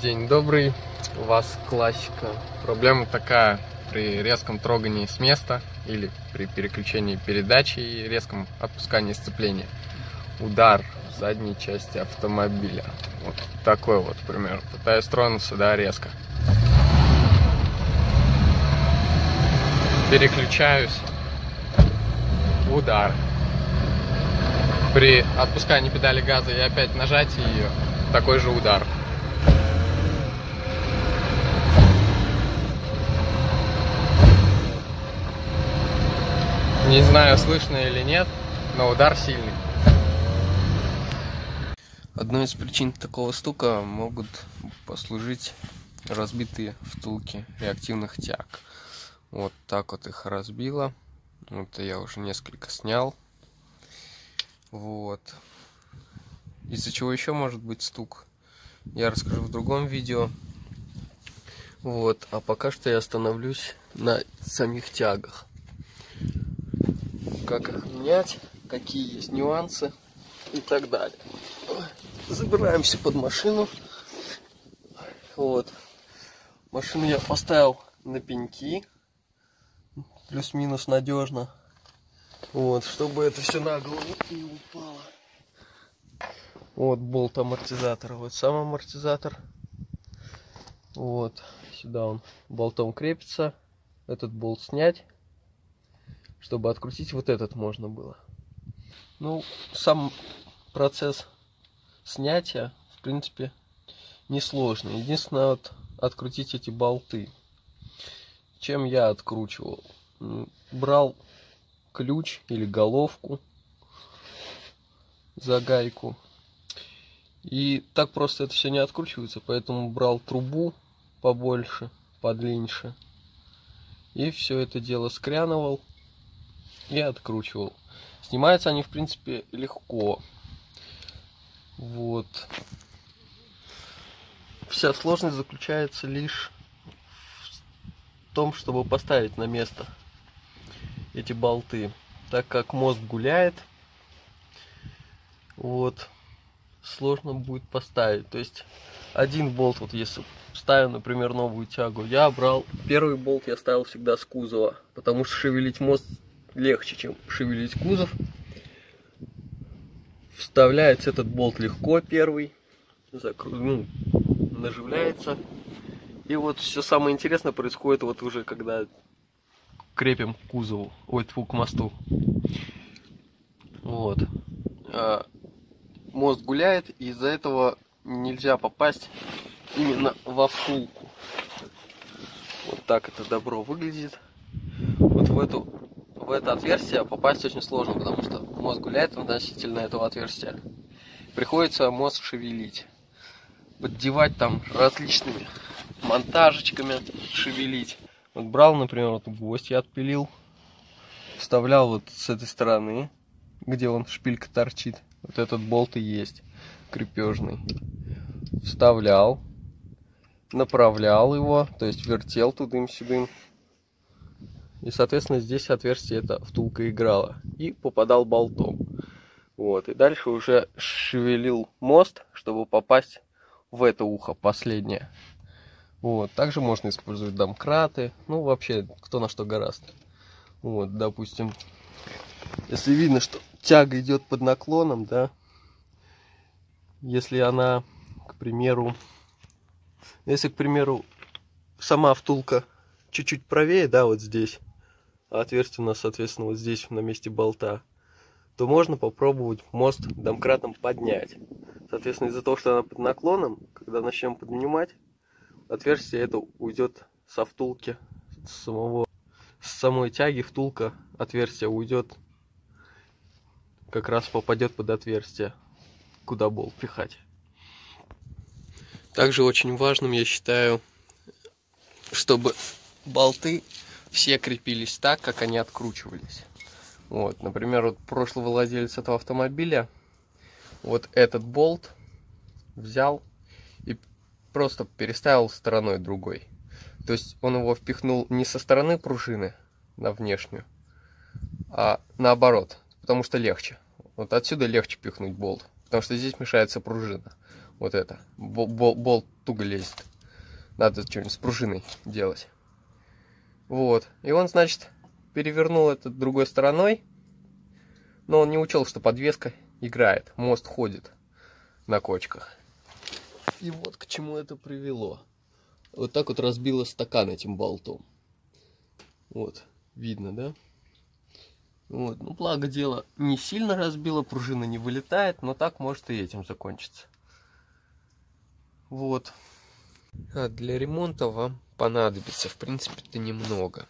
День добрый, у вас классика. Проблема такая: при резком трогании с места или при переключении передачи и резком отпускании сцепления удар в задней части автомобиля. Вот такой вот пример. Пытаюсь тронуться, да, резко. Переключаюсь. Удар. При отпускании педали газа и опять нажатии ее, такой же удар. Не знаю, слышно или нет, но удар сильный. Одной из причин такого стука могут послужить разбитые втулки реактивных тяг. Вот так вот их разбило. Это я уже несколько снял. Вот. Из-за чего еще может быть стук, я расскажу в другом видео. Вот. А пока что я остановлюсь на самих тягах. Как их менять, какие есть нюансы и так далее. Забираемся под машину. Вот. Машину я поставил на пеньки, плюс-минус надежно. Вот, чтобы это все на голову не упало. Вот болт амортизатора, вот сам амортизатор. Вот, сюда он болтом крепится. Этот болт снять, чтобы открутить вот этот можно было. Ну, сам процесс снятия, в принципе, несложный. Единственное, вот открутить эти болты. Чем я откручивал? Брал ключ или головку за гайку. И так просто это все не откручивается, поэтому брал трубу побольше, подлиннее. И все это дело скрянывал и откручивал. Снимаются они, в принципе, легко. Вот. Вся сложность заключается лишь в том, чтобы поставить на место эти болты. Так как мост гуляет, вот, сложно будет поставить. То есть один болт, вот если ставим, например, новую тягу, я брал первый болт, я ставил всегда с кузова, потому что шевелить мост легче, чем шевелить кузов. Вставляется этот болт легко, первый, наживляется. И вот все самое интересное происходит вот уже когда крепим к кузову, к мосту. Вот. Мост гуляет, и из-за этого нельзя попасть именно во втулку. Вот так это добро выглядит. Вот в это отверстие попасть очень сложно, потому что мост гуляет относительно этого отверстия. Приходится мост шевелить, поддевать там различными монтажечками, шевелить. Вот брал, например, вот гвоздь я отпилил, вставлял вот с этой стороны, где он шпилька торчит. Вот этот болт и есть крепежный. Вставлял, направлял его, то есть вертел тудым-сюдым. И, соответственно, здесь отверстие эта втулка играла. И попадал болтом. Вот. И дальше уже шевелил мост, чтобы попасть в это ухо последнее. Вот. Также можно использовать домкраты. Ну, вообще, кто на что гораст. Вот, допустим, если видно, что тяга идет под наклоном, да, если она, к примеру, сама втулка чуть-чуть правее, да, вот здесь, а отверстие у нас, соответственно, вот здесь, на месте болта, то можно попробовать мост домкратом поднять. Соответственно, из-за того, что она под наклоном, когда начнем поднимать, отверстие это уйдет со втулки, с самой тяги втулка, отверстие уйдет, как раз попадет под отверстие, куда болт пихать. Также очень важным я считаю, чтобы болты все крепились так, как они откручивались. Вот, например, вот прошлый владелец этого автомобиля вот этот болт взял и просто переставил стороной другой. То есть он его впихнул не со стороны пружины на внешнюю, а наоборот, потому что легче. Вот отсюда легче пихнуть болт, потому что здесь мешается пружина. Вот это. Болт туго лезет. Надо что-нибудь с пружиной делать. Вот. И он, значит, перевернул это другой стороной. Но он не учел, что подвеска играет. Мост ходит на кочках. И вот к чему это привело. Вот так вот разбило стакан этим болтом. Вот. Видно, да? Вот. Ну, благо дело, не сильно разбило, пружина не вылетает, но так может и этим закончиться. Вот. А для ремонта вам понадобится, в принципе-то, немного.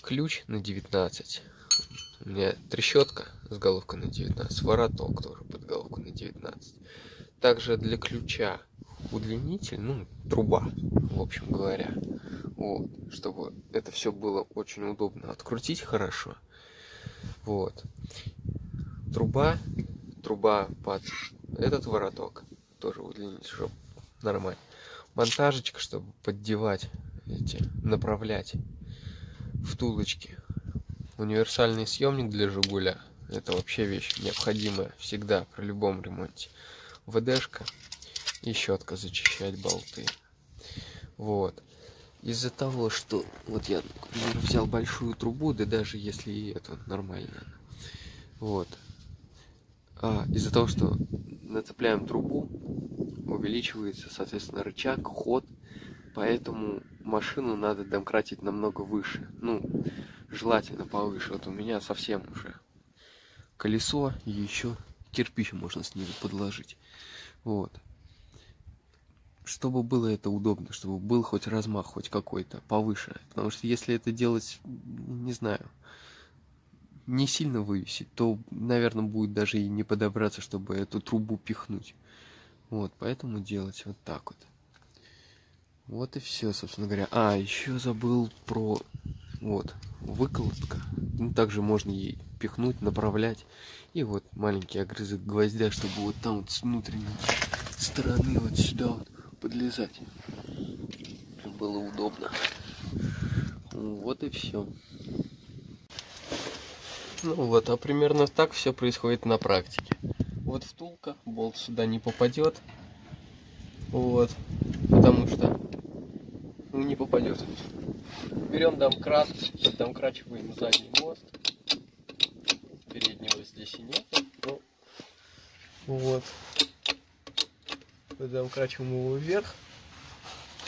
Ключ на 19. У меня трещотка с головкой на 19. Вороток тоже под головку на 19. Также для ключа удлинитель, ну, труба, в общем говоря. Вот. Чтобы это все было очень удобно открутить хорошо. Вот. Труба под этот вороток. Тоже удлинитель, чтобы нормально. Монтажечка, чтобы поддевать направлять втулочки. Универсальный съемник для Жигуля. Это вообще вещь необходимая всегда при любом ремонте. ВДшка и щетка зачищать болты. Вот. Из-за того, что вот я, например, взял большую трубу, да даже если и эту нормально. Вот. Из-за того, что нацепляем трубу, увеличивается, соответственно, рычаг, ход, поэтому машину надо домкратить намного выше, ну, желательно повыше. Вот у меня совсем уже колесо, и еще кирпич можно снизу подложить. Вот. Чтобы было это удобно, чтобы был хоть размах, хоть какой-то повыше. Потому что если это делать, не знаю, не сильно вывесить, то, наверное, будет даже и не подобраться, чтобы эту трубу пихнуть. Вот, поэтому делать вот так вот. Вот и все, собственно говоря. Еще забыл про вот выколотка. Ну, также можно ей пихнуть, направлять. И вот маленький огрызок гвоздя, чтобы вот там вот с внутренней стороны вот сюда вот подлезать. Было удобно. Вот и все. Ну вот, а примерно так все происходит на практике. Вот втулка, болт сюда не попадет. Вот. Потому что не попадет. Берем домкрат, домкрачиваем задний мост. Переднего здесь и нет. Ну, вот. Домкрачиваем его вверх.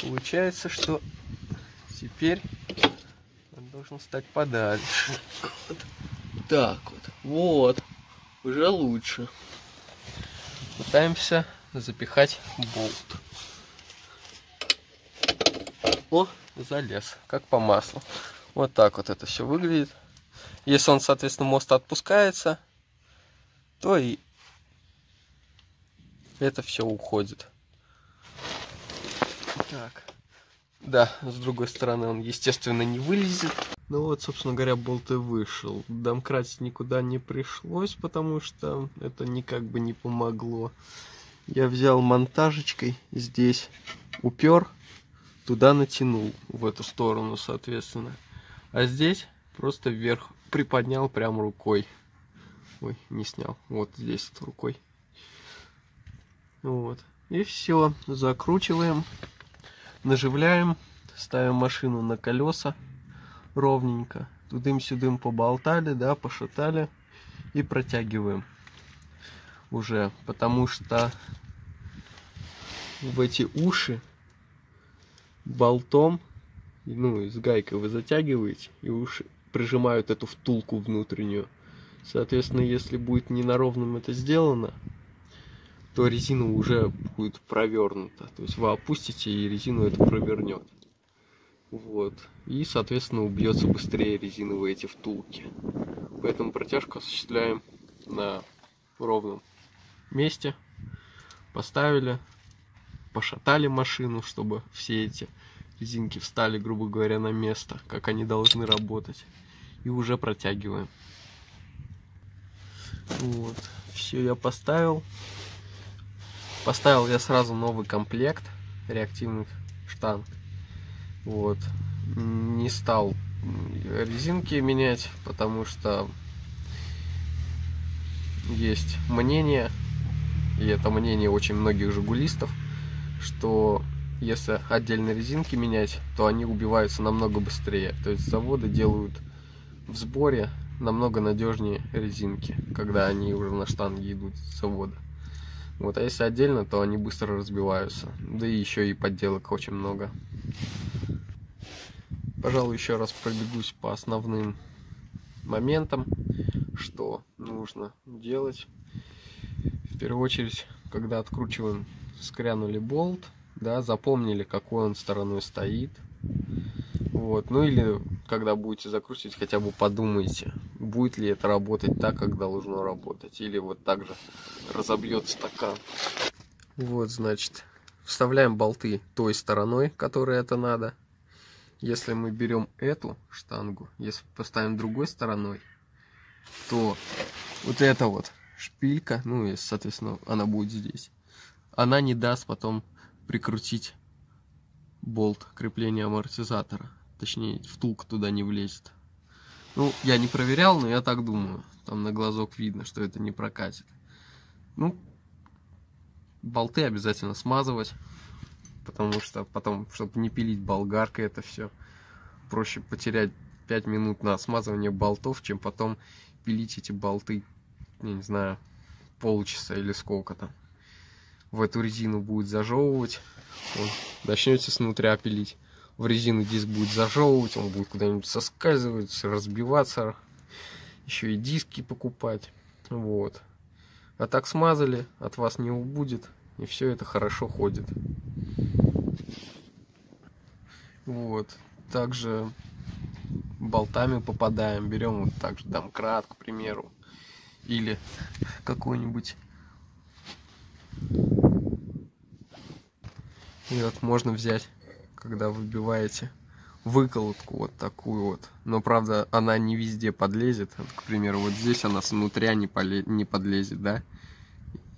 Получается, что теперь он должен стать подальше. Вот так вот. Вот. Уже лучше. Пытаемся запихать болт. О, залез, как по маслу. Вот так вот это все выглядит. Если он, соответственно, мост отпускается, то и это все уходит. Так. Да, с другой стороны он, естественно, не вылезет. Ну вот, собственно говоря, болт и вышел. Домкратить никуда не пришлось, потому что это никак бы не помогло. Я взял монтажечкой, здесь упер, туда натянул, в эту сторону, соответственно. А здесь просто вверх приподнял прям рукой. Ой, не снял. Вот здесь вот рукой. Вот. И все. Закручиваем, наживляем, ставим машину на колеса ровненько. Тудым-сюдым поболтали, да, пошатали и протягиваем уже, потому что в эти уши болтом, ну, и с гайкой вы затягиваете, и уши прижимают эту втулку внутреннюю. Соответственно, если будет не на ровном это сделано, то резина уже будет провернута. То есть вы опустите, и резину это провернет. Вот. И, соответственно, убьется быстрее резиновые эти втулки. Поэтому протяжку осуществляем на ровном месте. Поставили, пошатали машину, чтобы все эти резинки встали, грубо говоря, на место, как они должны работать. И уже протягиваем. Вот. Все я поставил. Поставил я сразу новый комплект реактивных штанг. Вот. Не стал резинки менять, потому что есть мнение, и это мнение очень многих жигулистов, что если отдельно резинки менять, то они убиваются намного быстрее. То есть заводы делают в сборе намного надежнее резинки, когда они уже на штанге идут с завода. Вот, а если отдельно, то они быстро разбиваются. Да и еще и подделок очень много. Пожалуй, еще раз пробегусь по основным моментам, что нужно делать. В первую очередь, когда откручиваем, скрянули болт, да, запомнили, какой он стороной стоит. Вот. Ну или когда будете закручивать, хотя бы подумайте, будет ли это работать так, как должно работать, или вот так же разобьет стакан. Вот, значит, вставляем болты той стороной, которой это надо. Если мы берем эту штангу, если поставим другой стороной, то вот эта вот шпилька, ну и, соответственно, она будет здесь, она не даст потом прикрутить болт крепления амортизатора. Точнее, втулка туда не влезет. Ну, я не проверял, но я так думаю. Там на глазок видно, что это не прокатит. Ну, болты обязательно смазывать, потому что потом, чтобы не пилить болгаркой это все, проще потерять 5 минут на смазывание болтов, чем потом пилить эти болты, я не знаю, полчаса или сколько там. В эту резину будет зажевывать, начнете снутря пилить, в резину диск будет зажевывать, он будет куда-нибудь соскальзывать, разбиваться, еще и диски покупать. Вот. А так смазали, от вас не убудет, и все это хорошо ходит. Вот. Также болтами попадаем, берем вот так же домкрат, к примеру, или какой-нибудь. И вот можно взять, когда выбиваете, выколотку вот такую вот. Но правда она не везде подлезет. Вот, к примеру, вот здесь она снутря не подлезет, да,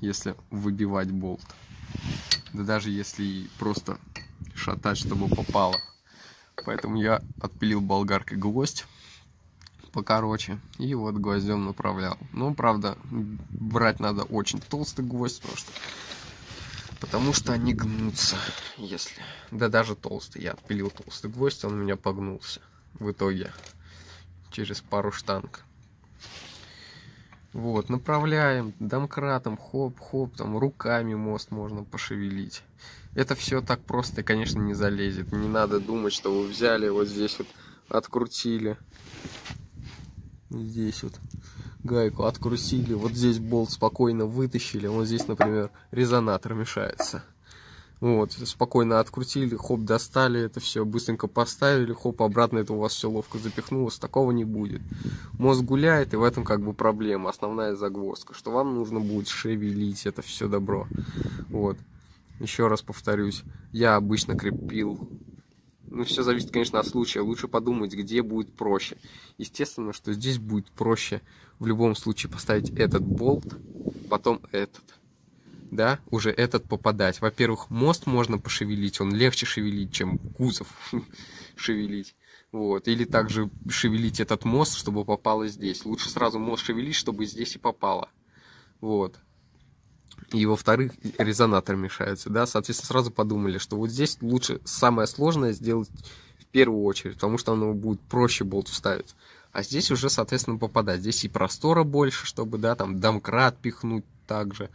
если выбивать болт. Да даже если просто шатать, чтобы попало. Поэтому я отпилил болгаркой гвоздь покороче и вот гвоздем направлял. Ну, правда, брать надо очень толстый гвоздь, потому что они гнутся, если... Да даже толстый. Я отпилил толстый гвоздь, он у меня погнулся в итоге через пару штанг. Вот, направляем домкратом, хоп-хоп, там руками мост можно пошевелить. Это все так просто, конечно, не залезет. Не надо думать, что вы взяли вот здесь вот, открутили. Здесь вот гайку открутили, вот здесь болт спокойно вытащили. Вот здесь, например, резонатор мешается. Вот, спокойно открутили, хоп, достали это все, быстренько поставили, хоп, обратно это у вас все ловко запихнулось. Такого не будет. Мозг гуляет, и в этом как бы проблема, основная загвоздка, что вам нужно будет шевелить это все добро. Вот, еще раз повторюсь, я обычно крепил. Ну, все зависит, конечно, от случая. Лучше подумать, где будет проще. Естественно, что здесь будет проще в любом случае поставить этот болт, потом этот. Да, уже этот попадать. Во-первых, мост можно пошевелить, он легче шевелить, чем кузов шевелить. Вот. Или также шевелить этот мост, чтобы попало здесь. Лучше сразу мост шевелить, чтобы здесь и попало. Вот. И во-вторых, резонатор мешается, да, соответственно, сразу подумали, что вот здесь лучше самое сложное сделать в первую очередь, потому что оно будет проще болт вставить. А здесь уже, соответственно, попадать. Здесь и простора больше, чтобы, да, там домкрат пихнуть также,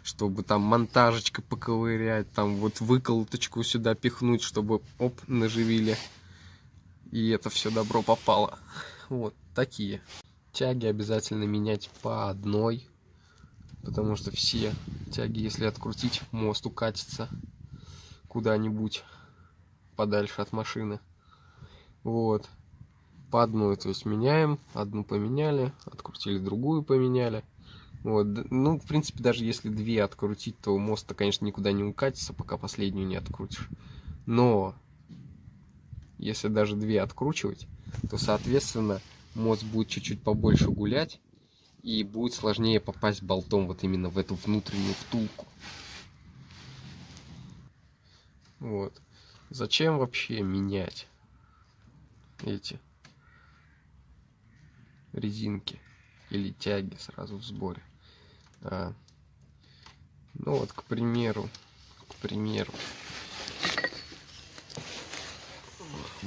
чтобы там монтажечкой поковырять, там вот выколоточку сюда пихнуть, чтобы, оп, наживили. И это все добро попало. Вот такие. Тяги обязательно менять по одной. Потому что все тяги, если открутить, мост укатится куда-нибудь подальше от машины. Вот. По одной, то есть меняем. Одну поменяли, открутили, другую поменяли. Вот. Ну, в принципе, даже если две открутить, то мост-то, конечно, никуда не укатится, пока последнюю не открутишь. Но если даже две откручивать, то, соответственно, мост будет чуть-чуть побольше гулять. И будет сложнее попасть болтом вот именно в эту внутреннюю втулку. Вот. Зачем вообще менять эти резинки или тяги сразу в сборе? Ну вот, к примеру,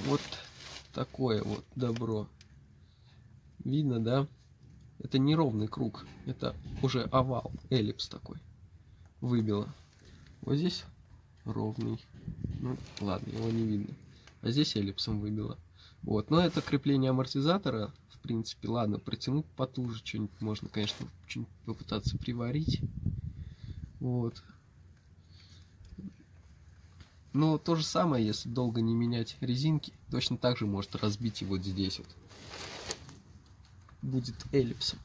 вот такое вот добро. Видно, да? Это не ровный круг, это уже овал, эллипс такой. Выбило. Вот здесь ровный. Ну, ладно, его не видно. А здесь эллипсом выбило. Вот, но это крепление амортизатора. В принципе, ладно, протянуть потуже, что-нибудь можно, конечно, что-нибудь попытаться приварить. Вот. Но то же самое, если долго не менять резинки, точно так же может разбить и вот здесь вот. Будет эллипсом.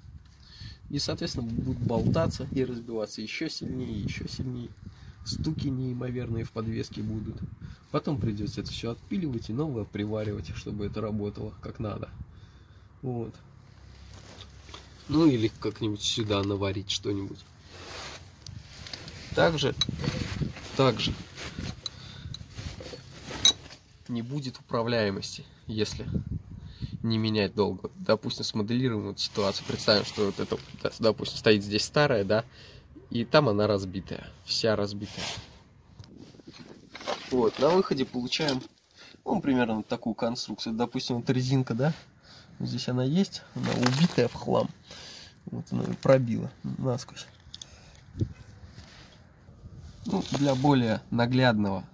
И, соответственно, будет болтаться и разбиваться еще сильнее, еще сильнее. Стуки неимоверные в подвеске будут. Потом придется это все отпиливать и новое приваривать, чтобы это работало как надо. Вот. Ну или как-нибудь сюда наварить что-нибудь. Также не будет управляемости, если не менять долго. Допустим, смоделируем эту ситуацию. Представим, что вот это, допустим, стоит здесь старая, да, и там она разбитая, вся разбитая. Вот, на выходе получаем, ну, примерно такую конструкцию. Допустим, вот резинка, да, здесь она есть, она убитая в хлам. Вот она пробила насквозь. Ну, для более наглядного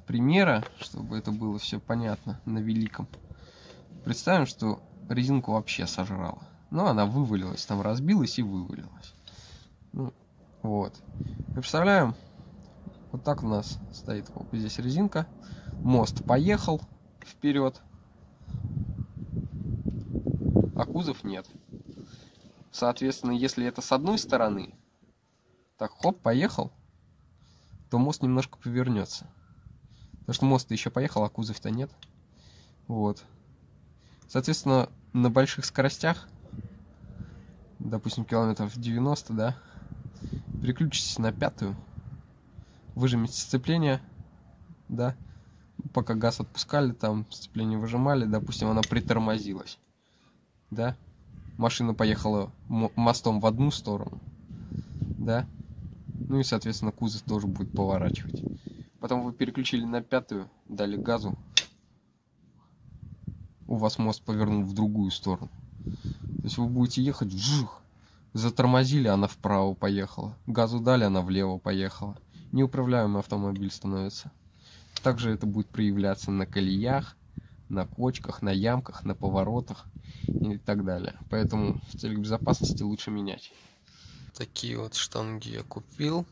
примера, чтобы это было все понятно на великом, представим, что резинку вообще сожрала. Но она вывалилась, там разбилась и вывалилась. Ну, вот. Представляем, вот так у нас стоит вот здесь резинка. Мост поехал вперед, а кузов нет. Соответственно, если это с одной стороны, так, хоп, поехал, то мост немножко повернется. Потому что мост еще поехал, а кузов-то нет. Вот. Соответственно, на больших скоростях, допустим, километров 90, да, переключитесь на 5-ю, выжмите сцепление, да, пока газ отпускали, там сцепление выжимали, допустим, она притормозилась, да, машина поехала мостом в одну сторону, да, ну и, соответственно, кузов тоже будет поворачивать. Потом вы переключили на 5-ю, дали газу, у вас мост повернул в другую сторону. То есть вы будете ехать, вжух, затормозили, она вправо поехала. Газу дали, она влево поехала. Неуправляемый автомобиль становится. Также это будет проявляться на колеях, на кочках, на ямках, на поворотах и так далее. Поэтому в целях безопасности лучше менять. Такие вот штанги я купил.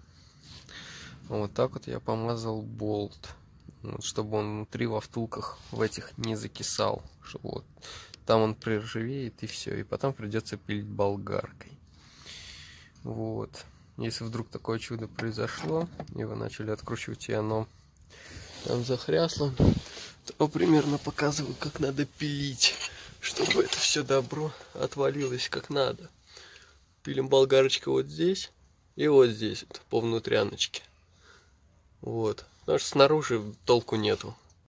Вот так вот я помазал болт. Вот, чтобы он внутри во втулках в этих не закисал. Чтобы вот там он приржавеет и все. И потом придется пилить болгаркой. Вот. Если вдруг такое чудо произошло, и вы начали откручивать, и оно там захрясло, то примерно показываю, как надо пилить, чтобы это все добро отвалилось как надо. Пилим болгарочкой вот здесь и вот здесь, вот, по внутряночке. Вот. Потому что снаружи толку нету.